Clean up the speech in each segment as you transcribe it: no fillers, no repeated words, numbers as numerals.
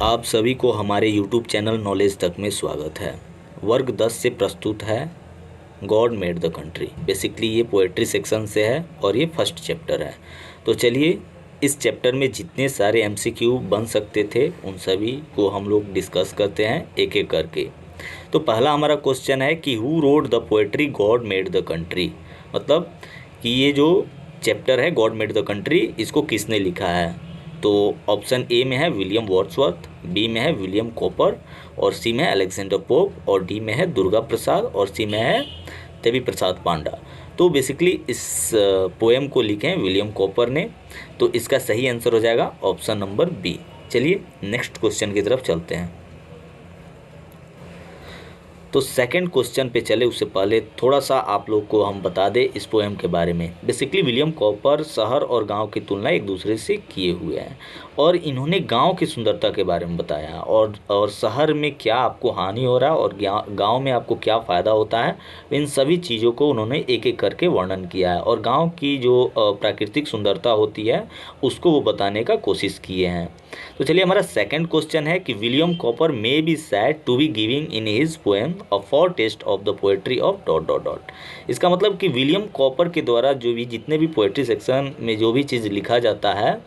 आप सभी को हमारे YouTube चैनल नॉलेज तक में स्वागत है। वर्ग 10 से प्रस्तुत है God made the country. Basically ये पोएट्री सेक्शन से है और ये फर्स्ट चैप्टर है। तो चलिए इस चैप्टर में जितने सारे MCQ बन सकते थे उन सभी को हम लोग डिस्कस करते हैं एक एक करके। तो पहला हमारा क्वेश्चन है कि who wrote the poetry God made the country, मतलब कि ये जो चैप्टर है गॉड मेड द कंट्री इसको किसने लिखा है। तो ऑप्शन ए में है विलियम वर्ड्सवर्थ, बी में है विलियम कॉपर और सी में है अलेक्जेंडर पोप और डी में है दुर्गा प्रसाद और सी में है देवी प्रसाद पांडा। तो बेसिकली इस पोएम को लिखे हैं विलियम कॉपर ने। तो इसका सही आंसर हो जाएगा ऑप्शन नंबर बी। चलिए नेक्स्ट क्वेश्चन की तरफ चलते हैं। तो सेकंड क्वेश्चन पे चले उससे पहले थोड़ा सा आप लोग को हम बता दें इस पोएम के बारे में। बेसिकली विलियम कॉपर शहर और गांव की तुलना एक दूसरे से किए हुए हैं और इन्होंने गांव की सुंदरता के बारे में बताया और शहर में क्या आपको हानि हो रहा है और गांव में आपको क्या फ़ायदा होता है। इन सभी चीज़ों को उन्होंने एक एक करके वर्णन किया है और गाँव की जो प्राकृतिक सुंदरता होती है उसको वो बताने का कोशिश किए हैं। तो चलिए हमारा सेकंड क्वेश्चन है कि William Cowper may be said to be giving in his poem a foretaste of the poetry of dot dot dot. इसका मतलब कि विलियम कॉपर के द्वारा जो भी जितने भी पोएट्री सेक्शन में जो भी चीज़ लिखा जाता है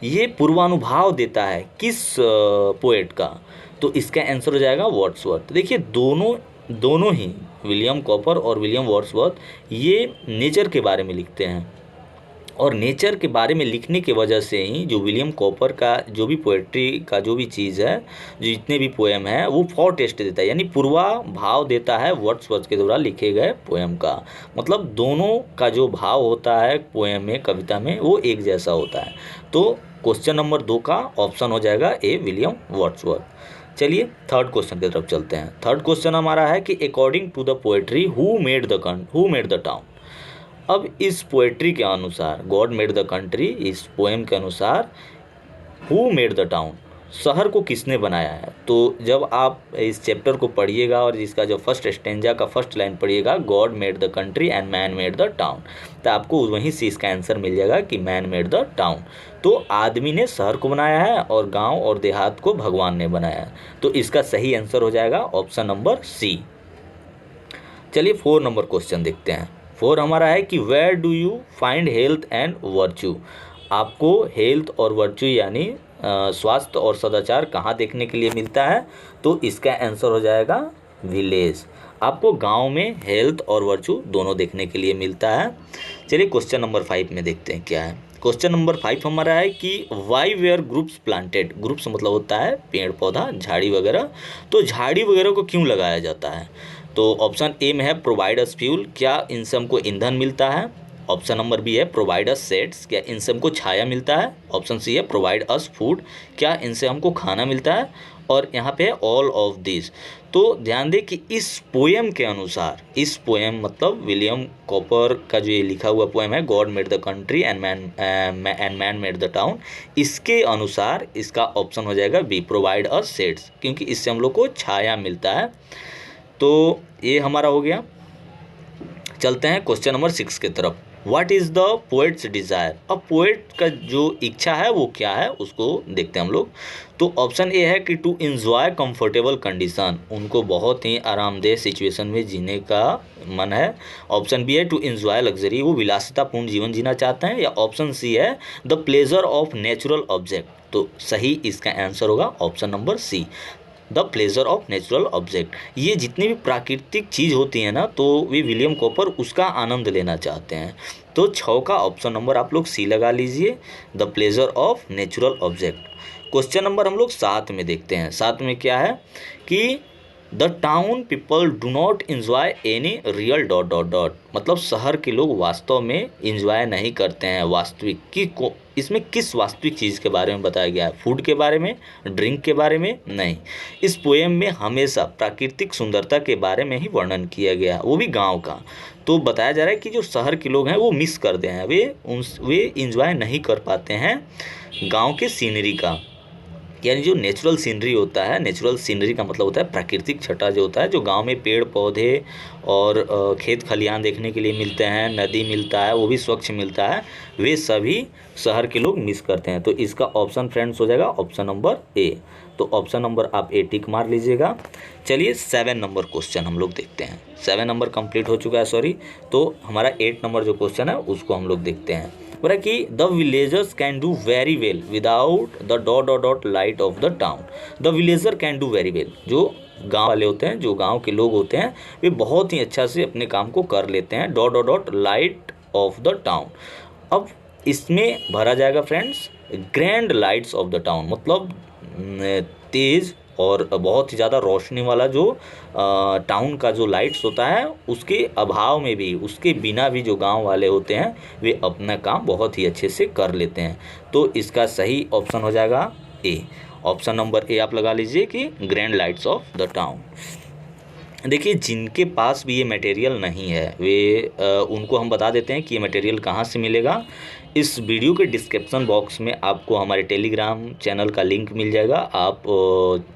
ये पूर्वानुभाव देता है किस पोएट का। तो इसका आंसर हो जाएगा वर्ड्सवर्थ। देखिए दोनों ही विलियम कॉपर और विलियम वर्ड्सवर्थ ये नेचर के बारे में लिखते हैं और नेचर के बारे में लिखने की वजह से ही जो विलियम कॉपर का जो भी पोएट्री का जो भी चीज़ है जो जितने भी पोएम है वो फॉर टेस्ट देता है, यानी पूर्वाभाव देता है वर्ड्सवर्थ के द्वारा लिखे गए पोएम का। मतलब दोनों का जो भाव होता है पोएम में कविता में वो एक जैसा होता है। तो क्वेश्चन नंबर 2 का ऑप्शन हो जाएगा ए विलियम वर्ड्सवर्थ। चलिए थर्ड क्वेश्चन की तरफ चलते हैं। थर्ड क्वेश्चन हमारा है कि according to the poetry who made the town. अब इस पोएट्री के अनुसार गॉड मेड द कंट्री, इस पोएम के अनुसार हु मेड द टाउन, शहर को किसने बनाया है। तो जब आप इस चैप्टर को पढ़िएगा और इसका जो फर्स्ट स्टेंजा का फर्स्ट लाइन पढ़िएगा God made the country and man made the town, तो आपको वहीं से इसका आंसर मिल जाएगा कि मैन मेड द टाउन। तो आदमी ने शहर को बनाया है और गांव और देहात को भगवान ने बनाया है। तो इसका सही आंसर हो जाएगा ऑप्शन नंबर सी। चलिए 4 नंबर क्वेश्चन देखते हैं। 4 हमारा है कि where do you find health and virtue. आपको हेल्थ और वर्च्यू यानी स्वास्थ्य और सदाचार कहाँ देखने के लिए मिलता है। तो इसका आंसर हो जाएगा विलेज। आपको गांव में हेल्थ और वर्च्यू दोनों देखने के लिए मिलता है। चलिए क्वेश्चन नंबर 5 में देखते हैं क्या है। क्वेश्चन नंबर 5 हमारा है कि why were groves planted. Groves मतलब होता है पेड़ पौधा झाड़ी वगैरह। तो झाड़ी वगैरह को क्यों लगाया जाता है। तो ऑप्शन ए में है प्रोवाइड अस फ्यूल, क्या इनसे हमको ईंधन मिलता है। ऑप्शन नंबर बी है प्रोवाइड अस शेड्स, क्या इनसे हमको छाया मिलता है। ऑप्शन सी है प्रोवाइड अस फूड, क्या इनसे हमको खाना मिलता है। और यहाँ पे है ऑल ऑफ दिस। तो ध्यान दें कि इस पोएम के अनुसार, इस पोएम मतलब विलियम कॉपर का जो ये लिखा हुआ पोएम है God made the country and man made the town, इसके अनुसार इसका ऑप्शन हो जाएगा बी प्रोवाइड अस शेड्स, क्योंकि इससे हम लोग को छाया मिलता है। तो ये हमारा हो गया। चलते हैं क्वेश्चन नंबर 6 की तरफ। What is the poets desire. अब पोएट का जो इच्छा है वो क्या है उसको देखते हैं हम लोग। तो ऑप्शन ए है कि टू एंजॉय कंफर्टेबल कंडीशन, उनको बहुत ही आरामदेह सिचुएशन में जीने का मन है। ऑप्शन बी है टू एंजॉय लग्जरी, वो विलासितापूर्ण जीवन जीना चाहते हैं। या ऑप्शन सी है the pleasure of natural object. तो सही इसका आंसर होगा option number see the pleasure of natural object. ये जितनी भी प्राकृतिक चीज़ होती है ना तो वे विलियम कॉपर उसका आनंद लेना चाहते हैं। तो 6 का ऑप्शन नंबर आप लोग सी लगा लीजिए the pleasure of natural object. Question number हम लोग 7 में देखते हैं। 7 में क्या है कि the town people do not enjoy any real dot dot dot, मतलब शहर के लोग वास्तव में इंजॉय नहीं करते हैं वास्तविक की इसमें किस वास्तविक चीज़ के बारे में बताया गया है। फूड के बारे में, ड्रिंक के बारे में नहीं। इस पोएम में हमेशा प्राकृतिक सुंदरता के बारे में ही वर्णन किया गया है, वो भी गांव का। तो बताया जा रहा है कि जो शहर के लोग हैं वो मिस करते हैं, वे इंजॉय नहीं कर पाते हैं गांव के सीनरी का। यानी जो नेचुरल सीनरी होता है, नेचुरल सीनरी का मतलब होता है प्राकृतिक छटा जो होता है, जो गांव में पेड़ पौधे और खेत खलिहान देखने के लिए मिलते हैं, नदी मिलता है, वो भी स्वच्छ मिलता है, वे सभी शहर के लोग मिस करते हैं। तो इसका ऑप्शन फ्रेंड्स हो जाएगा ऑप्शन नंबर ए। तो ऑप्शन नंबर आप ए टिक मार लीजिएगा। चलिए 7 नंबर क्वेश्चन हम लोग देखते हैं। 7 नंबर कंप्लीट हो चुका है, सॉरी। तो हमारा 8 नंबर जो क्वेश्चन है उसको हम लोग देखते हैं। बोला कि the villagers can do very well without the dot dot dot light of the town. The villager can do very well, जो गांव वाले होते हैं, जो गांव के लोग होते हैं, वे बहुत ही अच्छा से अपने काम को कर लेते हैं, dot dot dot light of the town. अब इसमें भरा जाएगा friends grand lights off the town, मतलब तेज़ और बहुत ही ज़्यादा रोशनी वाला जो टाउन का जो लाइट्स होता है, उसके अभाव में भी, उसके बिना भी जो गांव वाले होते हैं वे अपना काम बहुत ही अच्छे से कर लेते हैं। तो इसका सही ऑप्शन हो जाएगा ए। ऑप्शन नंबर ए आप लगा लीजिए कि grand lights off the town. देखिए जिनके पास भी ये मटेरियल नहीं है वे उनको हम बता देते हैं कि ये मटेरियल कहाँ से मिलेगा। इस वीडियो के डिस्क्रिप्शन बॉक्स में आपको हमारे टेलीग्राम चैनल का लिंक मिल जाएगा। आप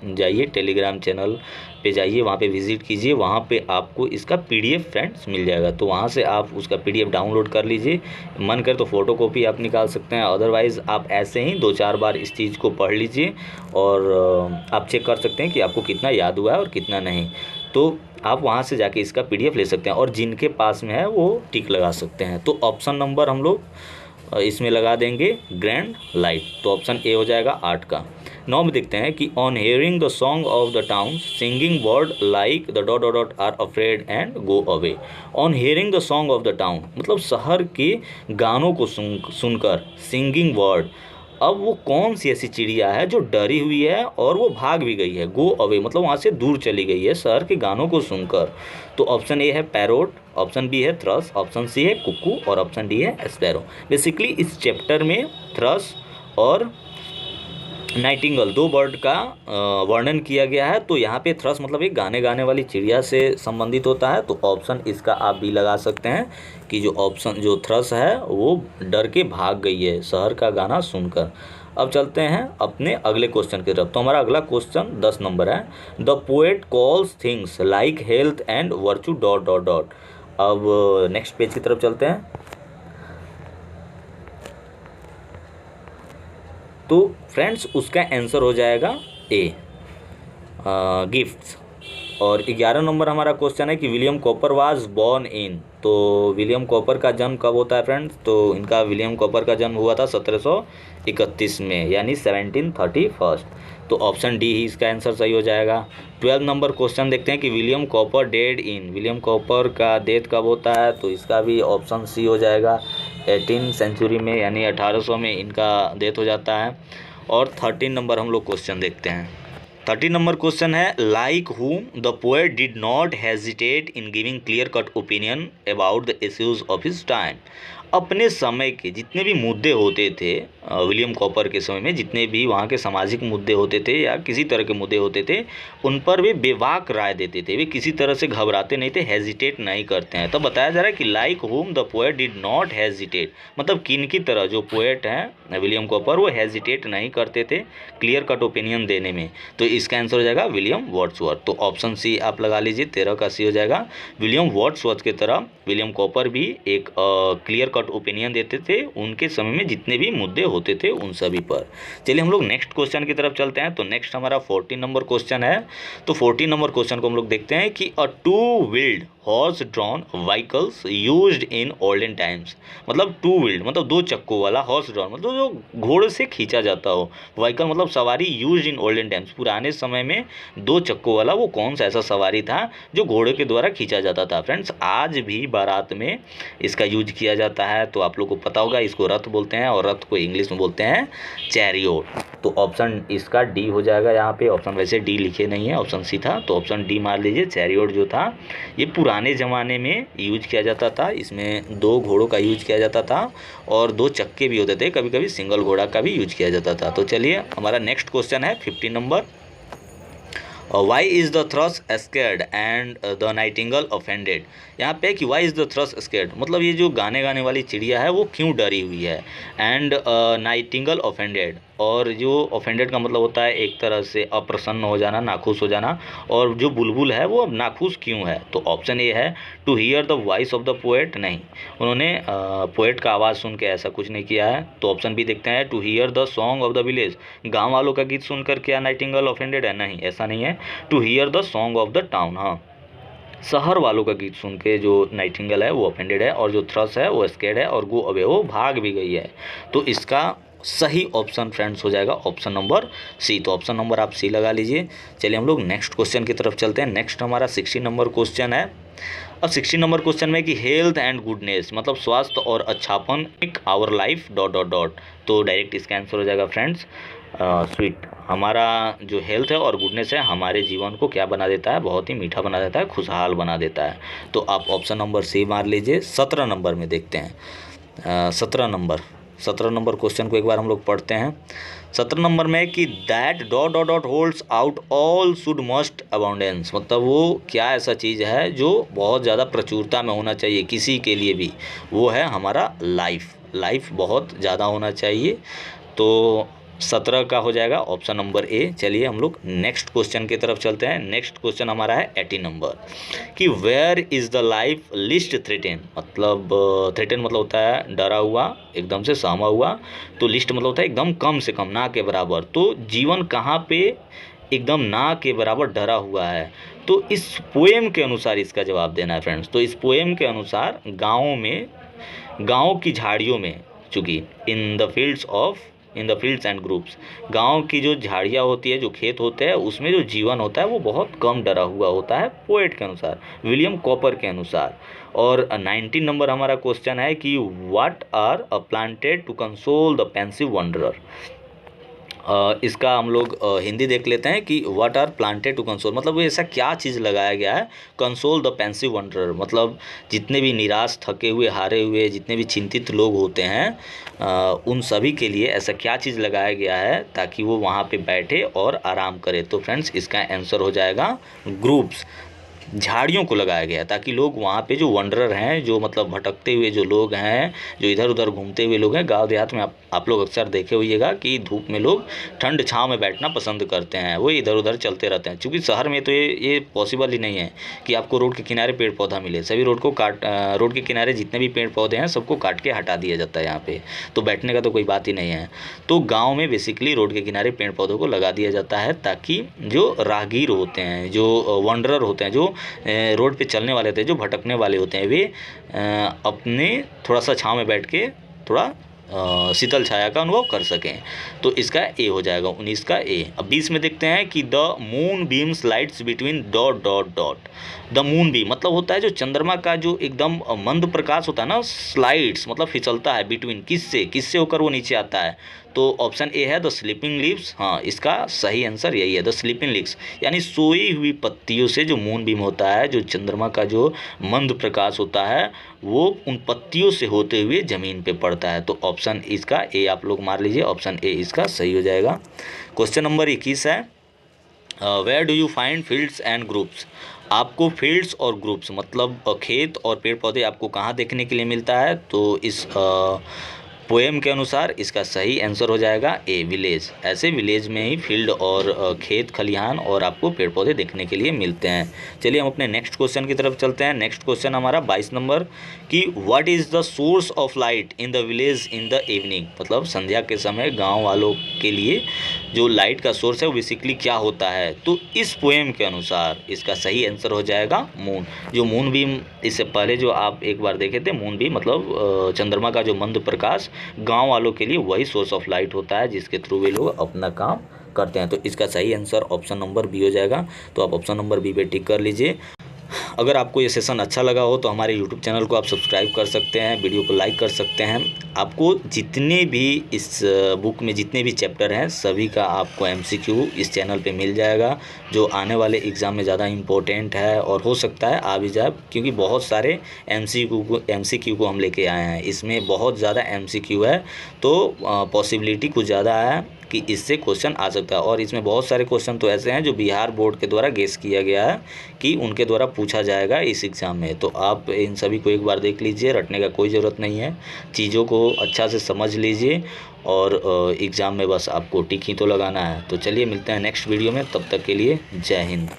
जाइए टेलीग्राम चैनल पे जाइए, वहाँ पे विज़िट कीजिए, वहाँ पे आपको इसका पीडीएफ फ्रेंड्स मिल जाएगा। तो वहाँ से आप उसका पीडीएफ डाउनलोड कर लीजिए, मन करे तो फ़ोटोकॉपी आप निकाल सकते हैं, अदरवाइज़ आप ऐसे ही 2-4 बार इस चीज़ को पढ़ लीजिए और आप चेक कर सकते हैं कि आपको कितना याद हुआ है और कितना नहीं। तो आप वहाँ से जाके इसका पीडीएफ ले सकते हैं और जिनके पास में है वो टिक लगा सकते हैं। तो ऑप्शन नंबर हम लोग इसमें लगा देंगे ग्रैंड लाइट। तो ऑप्शन ए हो जाएगा 8 का। 9 में देखते हैं कि on hearing the song of the town singing word like the dot dot dot are afraid and go away. On hearing the song of the town मतलब शहर के गानों को सुनकर, सिंगिंग वर्ड, अब वो कौन सी ऐसी चिड़िया है जो डरी हुई है और वो भाग भी गई है, गो अवे मतलब वहाँ से दूर चली गई है शहर के गानों को सुनकर। तो ऑप्शन ए है पैरोट, ऑप्शन बी है थ्रस, ऑप्शन सी है कुकू और ऑप्शन डी है स्पैरो। बेसिकली इस चैप्टर में थ्रस और नाइटिंगल 2 बर्ड का वर्णन किया गया है। तो यहाँ पे थ्रस मतलब एक गाने गाने वाली चिड़िया से संबंधित होता है। तो ऑप्शन इसका आप भी लगा सकते हैं कि जो ऑप्शन जो थ्रस है वो डर के भाग गई है शहर का गाना सुनकर। अब चलते हैं अपने अगले क्वेश्चन की तरफ। तो हमारा अगला क्वेश्चन 10 नंबर है। The poet calls things like health and virtue dot dot dot. अब नेक्स्ट पेज की तरफ चलते हैं। तो फ्रेंड्स उसका आंसर हो जाएगा ए, गिफ्ट्स। और 11 नंबर हमारा क्वेश्चन है कि William copper was born in. तो विलियम कॉपर का जन्म कब होता है फ्रेंड्स? तो इनका विलियम कॉपर का जन्म हुआ था 1731 में, यानी 1731। तो ऑप्शन डी ही इसका आंसर सही हो जाएगा। 12 नंबर क्वेश्चन देखते हैं कि विलियम कॉपर डेड इन। विलियम कॉपर का डेथ कब होता है? तो इसका भी ऑप्शन सी हो जाएगा। 18 सेंचुरी में यानी 1800 में इनका डेथ हो जाता है। और 13 नंबर हम लोग क्वेश्चन देखते हैं। 13 नंबर क्वेश्चन है like whom the poet did not hesitate in giving clear cut opinion about the issues of his time. अपने समय के जितने भी मुद्दे होते थे, विलियम कॉपर के समय में जितने भी वहाँ के सामाजिक मुद्दे होते थे या किसी तरह के मुद्दे होते थे, उन पर वे बेबाक राय देते थे। वे किसी तरह से घबराते नहीं थे, हेजिटेट नहीं करते हैं। तो बताया जा रहा है कि like home the poet did not hesitate, मतलब किन की तरह जो पोएट हैं विलियम कॉपर वो हेजिटेट नहीं करते थे क्लियर कट ओपिनियन देने में। तो इसका आंसर हो जाएगा विलियम वर्ड्सवर्थ। तो ऑप्शन सी आप लगा लीजिए, 13 का सी हो जाएगा। विलियम वर्ड्सवर्थ की तरह विलियम कॉपर भी एक क्लियर कट ओपिनियन देते थे उनके समय में जितने भी मुद्दे होते थे उन सभी पर। चलिए हम लोग नेक्स्ट क्वेश्चन की तरफ चलते हैं। तो नेक्स्ट हमारा 14 नंबर क्वेश्चन है। तो 14 नंबर क्वेश्चन को हम लोग देखते हैं कि a two wheeled horse drawn vehicles used in olden times. मतलब टू व्हील्ड मतलब 2 चक्कों वाला, हॉर्स ड्रॉन मतलब जो घोड़े से खींचा जाता हो, व्हीकल मतलब सवारी, यूज्ड इन ओल्डन टाइम्स पुराने समय में 2 चक्कों वाला वो कौन सा ऐसा सवारी था जो घोड़े के द्वारा खींचा जाता था। फ्रेंड्स आज भी बारात में इसका यूज किया जाता है। तो आप लोग को पता होगा इसको रथ बोलते हैं और रथ को इंग्लिश में बोलते हैं चैरियोट। तो ऑप्शन इसका डी हो जाएगा। यहाँ पे ऑप्शन वैसे डी लिखे नहीं है, ऑप्शन सी था, तो ऑप्शन डी मार लीजिए। चैरियोट जो था ये पुराने ज़माने में यूज किया जाता था। इसमें 2 घोड़ों का यूज किया जाता था और 2 चक्के भी होते थे, कभी कभी सिंगल घोड़ा का भी यूज किया जाता था। तो चलिए हमारा नेक्स्ट क्वेश्चन है 15 number. Why is the thrush scared and the nightingale offended. यहाँ पे कि why is the thrush scared मतलब ये जो गाने गाने वाली चिड़िया है वो क्यों डरी हुई है, एंड नाइटिंगल ऑफेंडेड, और जो ऑफेंडेड का मतलब होता है एक तरह से अप्रसन्न हो जाना, नाखुश हो जाना, और जो बुलबुल है वो नाखुश क्यों है। तो ऑप्शन ए है to hear the voice of the poet, नहीं, उन्होंने पोएट का आवाज़ सुन के ऐसा कुछ नहीं किया है। तो ऑप्शन बी देखते हैं, to hear the song of the village, गाँव वालों का गीत सुनकर क्या नाइटिंगल ऑफेंडेड है, नहीं, ऐसा नहीं है। To hear the song of the town, हाँ, शहर वालों का गीत सुन के जो नाइटिंगल है वो ऑफेंडेड है, और जो थ्रस है वो स्केर्ड है, और गो अवे वो भाग भी गई है। तो इसका सही ऑप्शन फ्रेंड्स हो जाएगा ऑप्शन नंबर सी। तो ऑप्शन नंबर आप सी लगा लीजिए। चलिए हम लोग नेक्स्ट क्वेश्चन की तरफ चलते हैं। नेक्स्ट हमारा 60 नंबर क्वेश्चन है। अब 60 नंबर क्वेश्चन में कि हेल्थ एंड गुडनेस मतलब स्वास्थ्य और अच्छापन our life dot dot dot. तो डायरेक्ट इसका आंसर हो जाएगा फ्रेंड्स स्वीट। हमारा जो हेल्थ है और गुडनेस है हमारे जीवन को क्या बना देता है, बहुत ही मीठा बना देता है, खुशहाल बना देता है। तो आप ऑप्शन नंबर सी मार लीजिए। 17 नंबर में देखते हैं। 17 नंबर क्वेश्चन को एक बार हम लोग पढ़ते हैं। 17 नंबर में कि that dot dot dot holds out all should must abundance मतलब वो क्या ऐसा चीज़ है जो बहुत ज़्यादा प्रचुरता में होना चाहिए किसी के लिए भी, वो है हमारा लाइफ बहुत ज़्यादा होना चाहिए। तो 17 का हो जाएगा ऑप्शन नंबर ए। चलिए हम लोग नेक्स्ट क्वेश्चन की तरफ चलते हैं। नेक्स्ट क्वेश्चन हमारा है 80 नंबर कि where is the life least threaten मतलब थ्रेटेन मतलब होता है डरा हुआ, एकदम से सहमा हुआ। तो लिस्ट मतलब होता है एकदम कम से कम, ना के बराबर। तो जीवन कहाँ पे एकदम ना के बराबर डरा हुआ है। तो इस पोएम के अनुसार इसका जवाब देना है फ्रेंड्स। तो इस पोएम के अनुसार गाँव की झाड़ियों में, चूँकि in the fields and groups, गांव की जो झाड़ियाँ होती है, जो खेत होते हैं, उसमें जो जीवन होता है वो बहुत कम डरा हुआ होता है पोएट के अनुसार, विलियम कॉपर के अनुसार। और 19 नंबर हमारा क्वेश्चन है कि what are planted to console the pensive wanderer. इसका हम लोग हिंदी देख लेते हैं कि what are planted to console मतलब वो ऐसा क्या चीज़ लगाया गया है कंसोल द पेंसिव वंडरर मतलब जितने भी निराश, थके हुए, हारे हुए, जितने भी चिंतित लोग होते हैं उन सभी के लिए ऐसा क्या चीज़ लगाया गया है ताकि वो वहाँ पे बैठे और आराम करे। तो फ्रेंड्स इसका आंसर हो जाएगा ग्रुप्स, झाड़ियों को लगाया गया ताकि लोग वहाँ पे जो वंडरर हैं, जो मतलब भटकते हुए जो लोग हैं, जो इधर उधर घूमते हुए लोग हैं, गांव देहात में आप लोग अक्सर देखे होइएगा कि धूप में लोग ठंड छांव में बैठना पसंद करते हैं, वो इधर उधर चलते रहते हैं। क्योंकि शहर में तो ये पॉसिबल ही नहीं है कि आपको रोड के किनारे पेड़ पौधा मिले। सभी रोड के किनारे जितने भी पेड़ पौधे हैं सबको काट के हटा दिया जाता है यहाँ पे, तो बैठने का तो कोई बात ही नहीं है। तो गाँव में बेसिकली रोड के किनारे पेड़ पौधों को लगा दिया जाता है ताकि जो राहगीर होते हैं, जो वंडरर होते हैं, जो रोड पे चलने वाले थे, जो भटकने वाले होते हैं, वे अपने थोड़ा सा छाँव में बैठ के थोड़ा शीतल छाया का अनुभव कर सकें। तो इसका ए हो जाएगा 19 का ए। अब 20 में देखते हैं कि the moon beams lights between dot dot dot. The moon beam मतलब होता है जो चंद्रमा का जो एकदम मंद प्रकाश होता है ना, स्लाइड्स मतलब फिसलता है बिटवीन, किससे होकर वो नीचे आता है। तो ऑप्शन ए है द स्लीपिंग लीव्स। हाँ, इसका सही आंसर यही है, द स्लीपिंग लीव्स यानी सोई हुई पत्तियों से जो मून बीम होता है, जो चंद्रमा का जो मंद प्रकाश होता है, वो उन पत्तियों से होते हुए ज़मीन पे पड़ता है। तो ऑप्शन इसका ए आप लोग मार लीजिए, ऑप्शन ए इसका सही हो जाएगा। क्वेश्चन नंबर 21 है where do you find fields and groves. आपको फील्ड्स और ग्रुप्स मतलब खेत और पेड़ पौधे आपको कहाँ देखने के लिए मिलता है। तो इस पोएम के अनुसार इसका सही आंसर हो जाएगा ए विलेज। ऐसे विलेज में ही फील्ड और खेत खलिहान और आपको पेड़ पौधे देखने के लिए मिलते हैं। चलिए हम अपने नेक्स्ट क्वेश्चन की तरफ चलते हैं। नेक्स्ट क्वेश्चन हमारा 22 नंबर कि what is the source of light in the village in the evening मतलब संध्या के समय गाँव वालों के लिए जो लाइट का सोर्स है वो बेसिकली क्या होता है। तो इस पोएम के अनुसार इसका सही आंसर हो जाएगा मून। जो मून बीम इससे पहले जो आप एक बार देखे थे, मून बीम मतलब चंद्रमा का जो मंद प्रकाश, गांव वालों के लिए वही सोर्स ऑफ लाइट होता है जिसके थ्रू वे लोग अपना काम करते हैं। तो इसका सही आंसर ऑप्शन नंबर बी हो जाएगा। तो आप ऑप्शन नंबर बी पे टिक कर लीजिए। अगर आपको ये सेशन अच्छा लगा हो तो हमारे यूट्यूब चैनल को आप सब्सक्राइब कर सकते हैं, वीडियो को लाइक कर सकते हैं। आपको जितने भी इस बुक में जितने भी चैप्टर हैं सभी का आपको एमसीक्यू इस चैनल पे मिल जाएगा, जो आने वाले एग्ज़ाम में ज़्यादा इम्पोर्टेंट है और हो सकता है आ भी जाए, क्योंकि बहुत सारे एमसीक्यू को हम लेके आए हैं। इसमें बहुत ज़्यादा एमसीक्यू है, तो पॉसिबिलिटी कुछ ज़्यादा है कि इससे क्वेश्चन आ सकता है। और इसमें बहुत सारे क्वेश्चन तो ऐसे हैं जो बिहार बोर्ड के द्वारा गेस किया गया है कि उनके द्वारा पूछा जाएगा इस एग्ज़ाम में। तो आप इन सभी को एक बार देख लीजिए, रटने का कोई ज़रूरत नहीं है, चीज़ों को अच्छा से समझ लीजिए और एग्ज़ाम में बस आपको टिक ही तो लगाना है। तो चलिए मिलते हैं नेक्स्ट वीडियो में, तब तक के लिए जय हिंद।